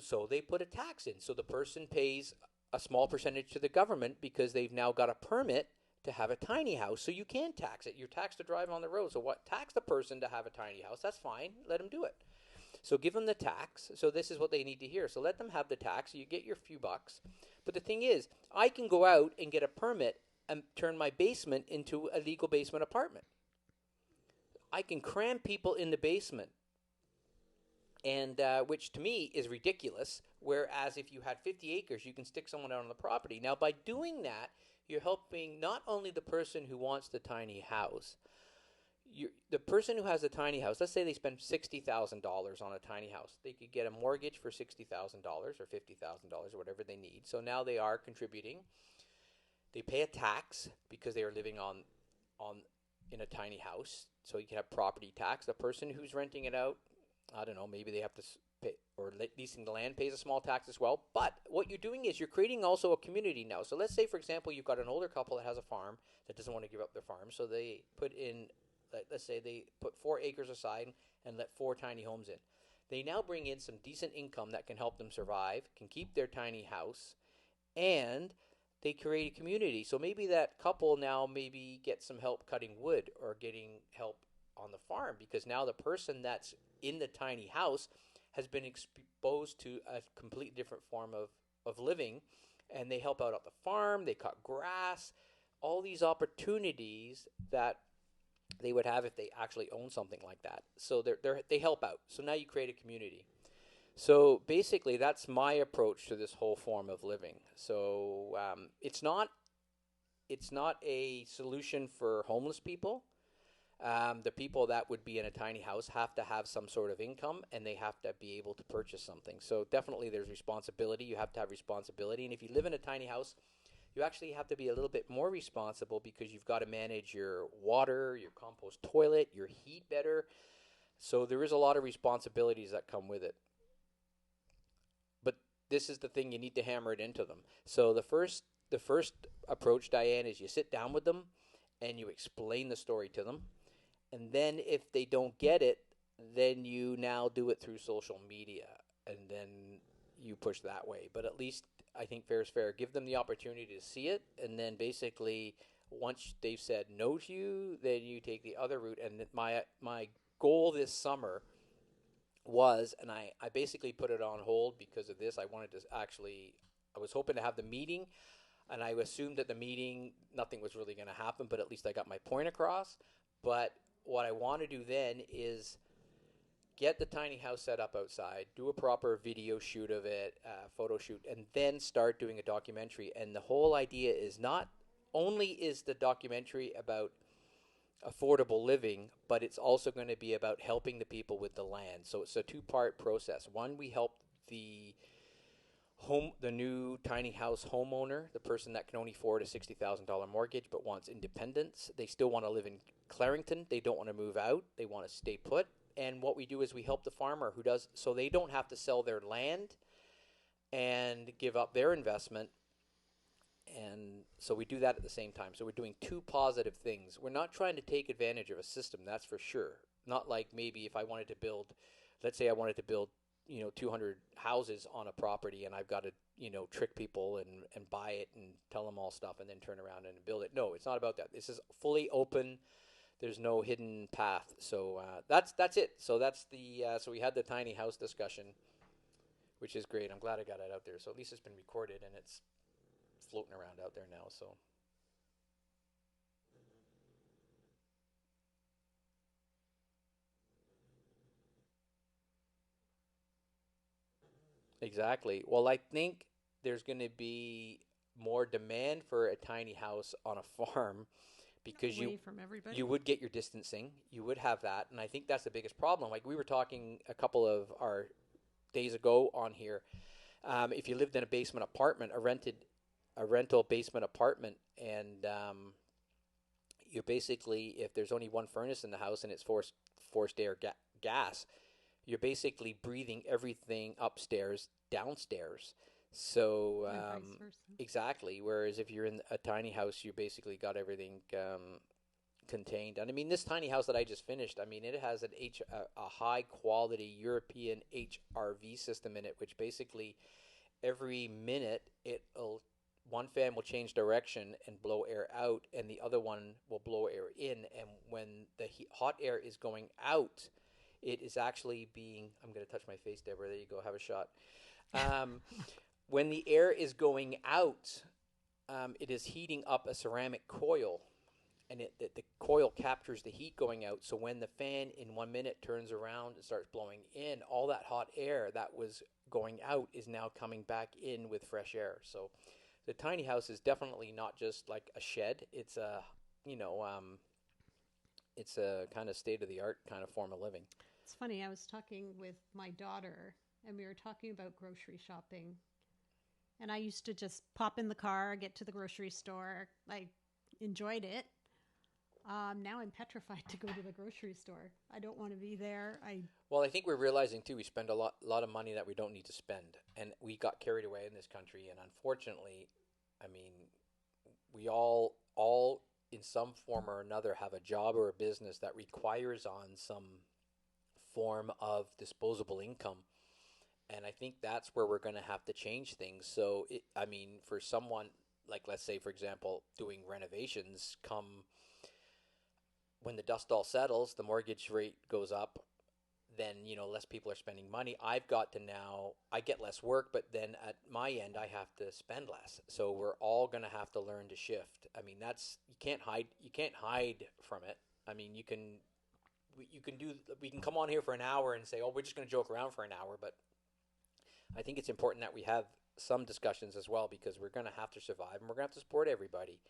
So they put a tax in. So the person pays a small percentage to the government because they've now got a permit to have a tiny house. So you can tax it. You're taxed to drive on the road. So what? Tax the person to have a tiny house. That's fine. Let them do it. So give them the tax. So this is what they need to hear. So let them have the tax. So you get your few bucks. But the thing is, I can go out and get a permit and turn my basement into a legal basement apartment. I can cram people in the basement, and which to me is ridiculous. Whereas if you had 50 acres, you can stick someone out on the property. Now, by doing that, you're helping not only the person who wants the tiny house, the person who has a tiny house. Let's say they spend $60,000 on a tiny house. They could get a mortgage for $60,000 or $50,000 or whatever they need. So now they are contributing. They pay a tax because they are living on in a tiny house. So you can have property tax. The person who's renting it out, I don't know, maybe they have to pay, or leasing the land pays a small tax as well. But what you're doing is you're creating also a community now. So let's say, for example, you've got an older couple that has a farm that doesn't want to give up their farm. So they put in, let's say they put 4 acres aside and let 4 tiny homes in. They now bring in some decent income that can help them survive, can keep their tiny house, and they create a community. So maybe that couple now maybe gets some help cutting wood or getting help on the farm, because now the person that's in the tiny house has been exposed to a completely different form of living, and they help out at the farm, they cut grass, all these opportunities that they would have if they actually own something like that. So they help out. So now you create a community. So basically, that's my approach to this whole form of living. So it's not a solution for homeless people. The people that would be in a tiny house have to have some sort of income, and they have to be able to purchase something. So definitely, there's responsibility. You have to have responsibility, and if you live in a tiny house, you actually have to be a little bit more responsible, because you've got to manage your water, your compost toilet, your heat better. So there is a lot of responsibilities that come with it. But this is the thing, you need to hammer it into them. So the first approach, Diane, is you sit down with them and you explain the story to them. And then if they don't get it, then you now do it through social media, and then you push that way. But at least I think fair is fair. Give them the opportunity to see it, and then basically once they've said no to you, then you take the other route. And my goal this summer was, and I basically put it on hold because of this. I was hoping to have the meeting, and I assumed that the meeting, nothing was really going to happen, but at least I got my point across. But what I want to do then is get the tiny house set up outside, do a proper video shoot of it, photo shoot, and then start doing a documentary. And the whole idea is not only is the documentary about affordable living, but it's also going to be about helping the people with the land. So it's a two-part process. One, we help the new tiny house homeowner, the person that can only afford a $60,000 mortgage but wants independence. They still want to live in Clarington. They don't want to move out. They want to stay put. And what we do is we help the farmer who does, so they don't have to sell their land and give up their investment. And so we do that at the same time. So we're doing two positive things. We're not trying to take advantage of a system, that's for sure. Not like maybe if I wanted to build, let's say I wanted to build 200 houses on a property, and I've got to trick people and buy it and tell them all stuff and then turn around and build it. No, it's not about that. This is fully open. There's no hidden path. So that's it. So that's the so we had the tiny house discussion, which is great. I'm glad I got it out there. So at least it's been recorded and it's floating around out there now. So exactly. Well, I think there's going to be more demand for a tiny house on a farm, because away from everybody. you would get your distancing, you would have that, and I think that's the biggest problem. Like we were talking a couple of our days ago on here, if you lived in a basement apartment, a rental basement apartment, and you're basically, if there's only one furnace in the house and it's forced air gas, you're basically breathing everything upstairs downstairs. So And vice versa. exactly. Whereas if you're in a tiny house, you basically got everything contained. And I mean, this tiny house that I just finished, I mean, it has a high quality European HRV system in it, which basically every minute one fan will change direction and blow air out, and the other one will blow air in. And when the hot air is going out, it is actually being. I'm going to touch my face, Deborah. There you go. Have a shot. When the air is going out, it is heating up a ceramic coil, and the coil captures the heat going out. So when the fan in 1 minute turns around and starts blowing in, all that hot air that was going out is now coming back in with fresh air. So the tiny house is definitely not just like a shed. It's it's a kind of state of the art kind of form of living. It's funny, I was talking with my daughter and we were talking about grocery shopping. And I used to just pop in the car, get to the grocery store. I enjoyed it. Now I'm petrified to go to the grocery store. I don't want to be there. Well, I think we're realizing too, we spend a lot of money that we don't need to spend, and we got carried away in this country. And unfortunately, I mean, we all in some form or another have a job or a business that requires on some form of disposable income. And I think that's where we're going to have to change things. So, I mean, for someone like, let's say, for example, doing renovations, come when the dust all settles, the mortgage rate goes up, then, less people are spending money. I've got to now, I get less work, but then at my end, I have to spend less. So we're all going to have to learn to shift. I mean, you can't hide from it. I mean, we can come on here for an hour and say, oh, we're just going to joke around for an hour, but I think it's important that we have some discussions as well, because we're going to have to survive and we're going to have to support everybody.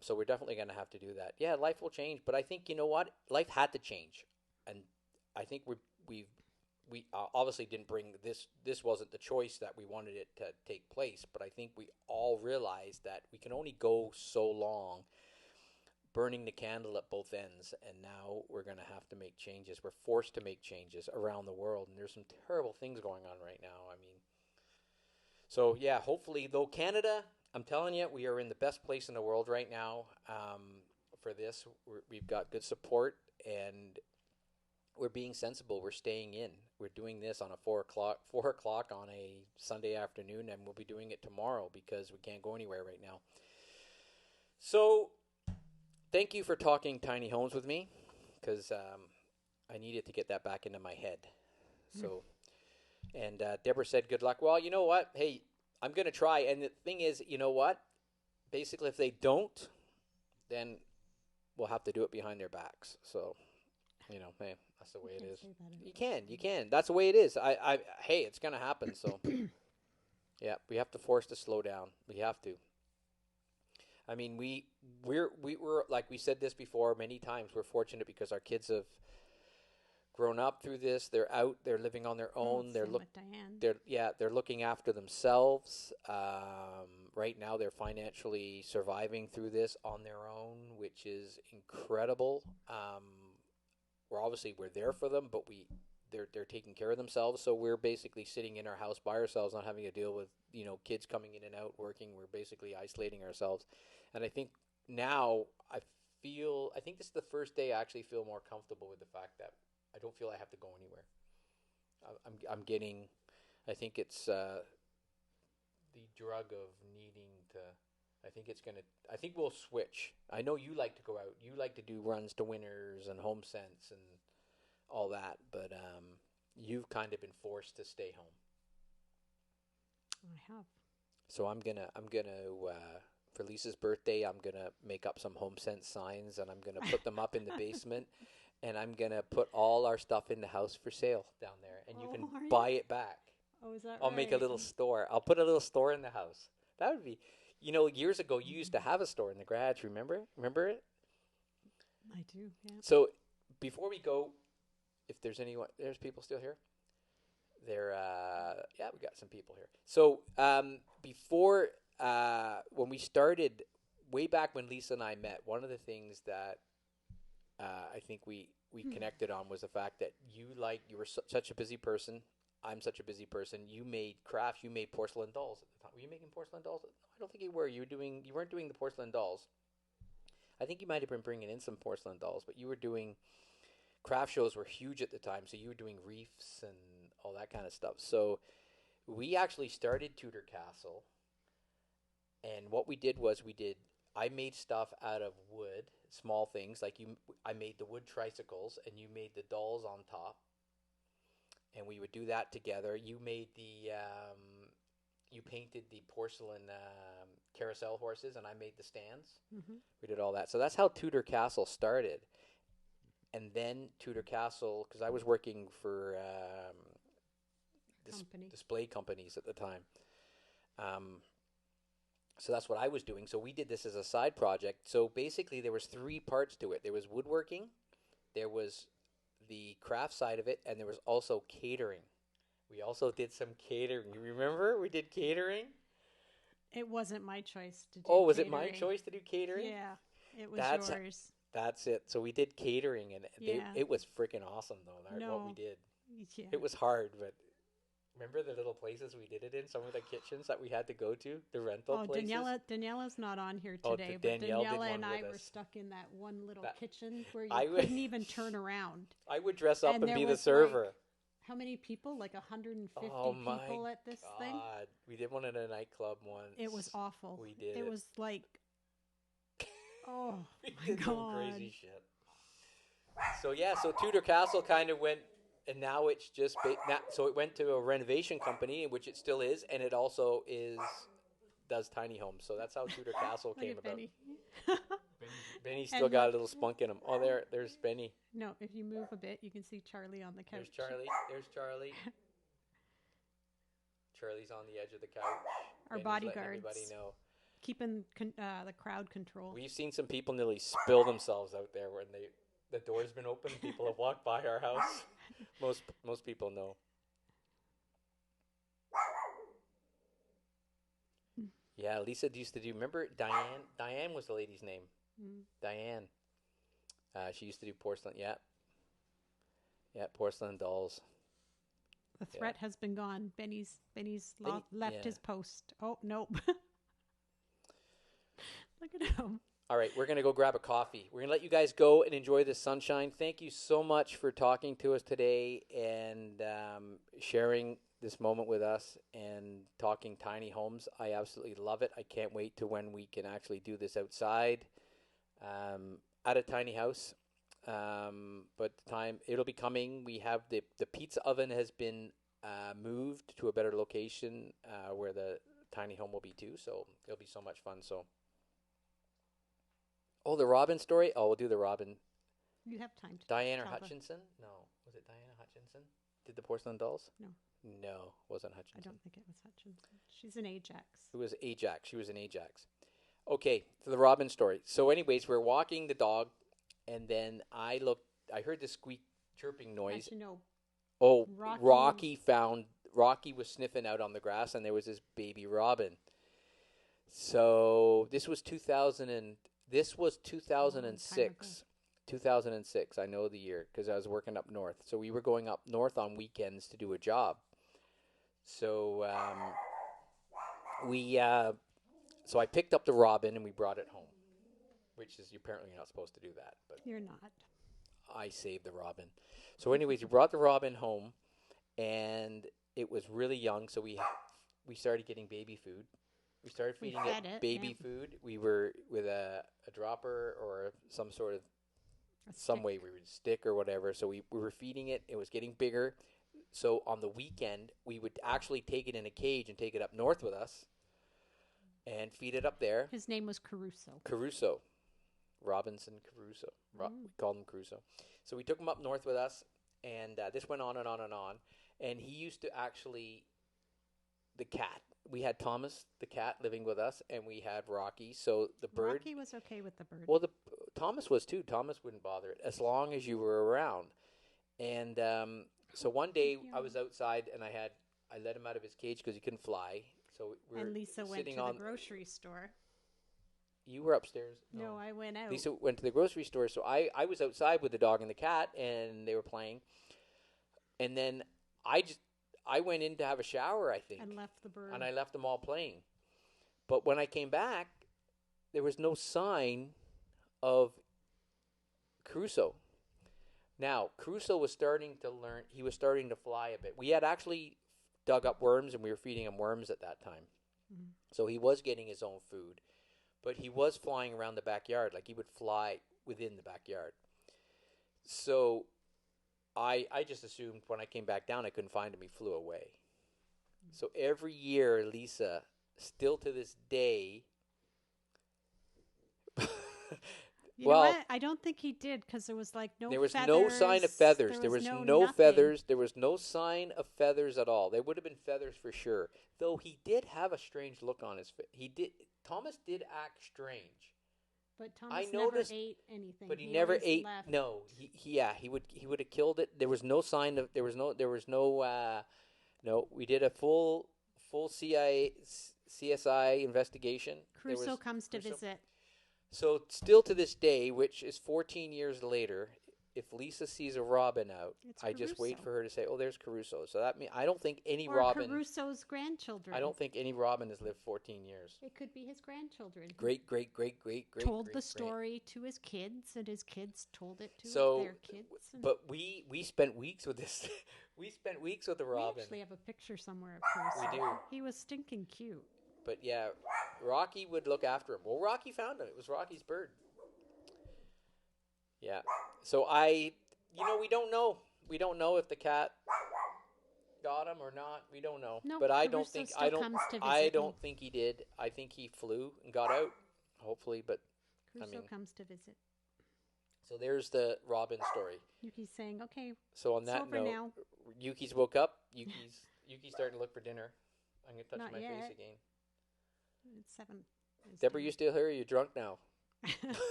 So we're definitely going to have to do that. Yeah, life will change, but I think, you know what? Life had to change. And I think we obviously didn't bring this. This wasn't the choice that we wanted it to take place, but I think we all realized that we can only go so long burning the candle at both ends, and now we're going to have to make changes. We're forced to make changes around the world, and there's some terrible things going on right now. I mean, so yeah, hopefully, though, Canada, I'm telling you, we are in the best place in the world right now for this. We've got good support, and we're being sensible. We're staying in. We're doing this on a 4 o'clock on a Sunday afternoon, and we'll be doing it tomorrow because we can't go anywhere right now. So thank you for talking tiny homes with me, because I needed to get that back into my head. So, and Deborah said, good luck. Well, you know what? Hey, I'm going to try. And the thing is, you know what? Basically, if they don't, then we'll have to do it behind their backs. So, hey, that's the way it is. You can. That's the way it is. Hey, it's going to happen. So, yeah, we have to force to slow down. We have to. I mean, we were, like we said this before many times, we're fortunate because our kids have grown up through this. They're out. They're living on their own. They're looking after themselves. Right now, they're financially surviving through this on their own, which is incredible. We're there for them, but they're taking care of themselves. So we're basically sitting in our house by ourselves, not having to deal with kids coming in and out working. We're basically isolating ourselves, and I think now I think this is the first day I actually feel more comfortable with the fact that I don't feel I have to go anywhere. I'm getting, I think it's the drug of needing to. I think we'll switch. I know you like to go out. You like to do runs to Winners and Home Sense and all that, but you've kind of been forced to stay home. I have. So I'm gonna for Lisa's birthday, I'm gonna make up some Home Sense signs, and I'm gonna put them up in the basement, and I'm gonna put all our stuff in the house for sale down there, and you can buy it back. Oh, is that I'll make a little store. I'll put a little store in the house. That would be, years ago you used to have a store in the garage. Remember it? I do. Yeah. So before we go, if there's there's people still here. Yeah, we got some people here. So before when we started, way back when Lisa and I met, one of the things that I think we connected on was the fact that you were such a busy person. I'm such a busy person. You made crafts. You made porcelain dolls at the time. Were you making porcelain dolls? I don't think you were. You weren't doing the porcelain dolls. I think you might have been bringing in some porcelain dolls, but you were doing craft shows were huge at the time. So you were doing reefs and all that kind of stuff. So we actually started Tudor Castle, and what we did was I made stuff out of wood, small things like I made the wood tricycles, and you made the dolls on top. And we would do that together. You made you painted the porcelain carousel horses, and I made the stands. Mm-hmm. We did all that. So that's how Tudor Castle started. And then Tudor Castle, because I was working for display companies at the time. So that's what I was doing. So we did this as a side project. So basically there was 3 parts to it. There was woodworking, there was the craft side of it, and there was also catering. We also did some catering. You remember we did catering? It wasn't my choice to do was catering. It my choice to do catering? Yeah, it was yours. That's it. So we did catering, and it was freaking awesome, though, what we did. Yeah. It was hard, but Remember the little places we did it in? Some of the kitchens that we had to go to, the rental Oh, places. Daniela's not on here Oh, today, but Danielle did Daniela one and I with were us. stuck in that one little That- kitchen where you I would- couldn't even turn around. I would dress up and there be the was, server. Like, how many people? Like 150 Oh my people at this thing? God, we did one in a nightclub once. It was awful. We did. It was like, oh we my did some God. crazy shit. So yeah, so Tudor Castle kind of went, and now it's just so it went to a renovation company, which it still is, and it also does tiny homes. So that's how Tudor Castle came about. Benny. Benny's still got a little spunk in him. Oh, there's Benny. No, if you move a bit, you can see Charlie on the couch. There's Charlie. There's Charlie. Charlie's on the edge of the couch. Our Benny's bodyguards. everybody know. Keeping the crowd control. We've seen some people nearly spill themselves out there when the door's been open. People have walked by our house. Most people know. Yeah, Lisa used to do. Remember Diane? Diane was the lady's name. Diane. She used to do porcelain. Yeah. Yeah, porcelain dolls. The threat has been gone. Benny's left his post. Oh nope. Look at him. All right, we're going to go grab a coffee. We're going to let you guys go and enjoy the sunshine. Thank you so much for talking to us today and sharing this moment with us and talking tiny homes. I absolutely love it. I can't wait to when we can actually do this outside at a tiny house. But the time it'll be coming. We have the pizza oven has been moved to a better location where the tiny home will be too. So it'll be so much fun. So. Oh, the Robin story? Oh, we'll do the Robin. You have time to. Diana Hutchinson? No. Was it Diana Hutchinson? Did the porcelain dolls? No. No, wasn't Hutchinson. I don't think it was Hutchinson. She's an Ajax. It was Ajax. She was an Ajax. Okay, so the Robin story. So anyways, we're walking the dog, and then I heard this squeak chirping noise. Actually, no. Oh, Rocky was sniffing out on the grass, and there was this baby robin. So this was 2006. 2006. I know the year because I was working up north. So we were going up north on weekends to do a job. So so I picked up the robin and we brought it home, which is apparently you're not supposed to do that, but you're not. I saved the robin. So anyways, we brought the robin home, and it was really young. So we started getting baby food. We started feeding it baby food. We were with a dropper or some sort of way we would stick or whatever. So we were feeding it. It was getting bigger. So on the weekend, we would actually take it in a cage and take it up north with us and feed it up there. His name was Caruso. Caruso. Robinson Caruso. We called him Caruso. So we took him up north with us, and this went on and on and on. And he used to actually, the cat. We had Thomas, the cat, living with us, and we had Rocky. So the bird. Rocky was okay with the bird. Well, Thomas was too. Thomas wouldn't bother it as long as you were around. And so one day I was outside, and I let him out of his cage because he couldn't fly. So we were Lisa went to the grocery store. You were upstairs. No, I went out. Lisa went to the grocery store, so I was outside with the dog and the cat, and they were playing. And then I went in to have a shower, I think. And left the bird. And I left them all playing. But when I came back, there was no sign of Caruso. Now, Caruso was starting to learn. He was starting to fly a bit. We had actually dug up worms, and we were feeding him worms at that time. Mm-hmm. So he was getting his own food. But he was flying around the backyard. Like, he would fly within the backyard. So I just assumed when I came back down I couldn't find him. He flew away. So every year, Lisa, still to this day... You know what? I don't think he did because there was like no feathers. There was no sign of feathers. There was no feathers. There was no sign of feathers at all. There would have been feathers for sure. Though he did have a strange look on his face. Thomas did act strange. But Thomas never ate anything. But he never ate. Left. No, he would have killed it. There was no sign of. There was no. No, we did a full CSI investigation. Caruso comes to visit. So still to this day, which is 14 years later, if Lisa sees a robin out, It's I just wait Caruso. for her to say, "Oh, there's Caruso." So that means I don't think any Or robin. Caruso's grandchildren. I don't think any robin has lived 14 years. It could be his grandchildren. Great, great, great, great, great. Told great, the story to his kids, and his kids told it to So, their kids. but we spent weeks with this. We spent weeks with the We robin. actually have a picture somewhere of Caruso. We do. He was stinking cute. But yeah, Rocky would look after him. Well, Rocky found him. It was Rocky's bird. Yeah. So we don't know. We don't know if the cat got him or not. We don't know. No, but I Caruso don't think still comes to I visit don't me. think he did. I think he flew and got out. Hopefully, but Caruso comes to visit. so there's the robin story. Yuki's saying, "Okay, So on it's that over note, now." Yuki's woke up. Yuki's starting to look for dinner. I'm gonna touch Not my yet. face again. It's 7. It's Deborah, you still here? Or are you drunk now?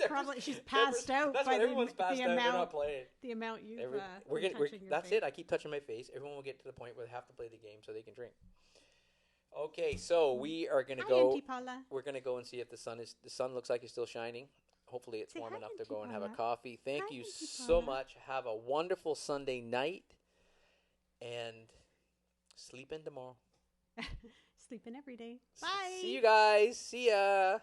Probably she's passed out That's by what everyone's passed the out. They're not amount playing. the amount you've We're been gonna. touching your That's face. it. I keep touching my face. Everyone will get to the point where they have to play the game so they can drink. Okay, so we are gonna Hi, go. Auntie Paula. We're gonna go and see if the sun looks like it's still shining. Hopefully, it's Say warm hi, enough to Auntie go and have a Paula. coffee. Thank Hi, you Auntie so Paula. much. Have a wonderful Sunday night, and sleep in tomorrow. Sleeping every day. Bye. See you guys. See ya.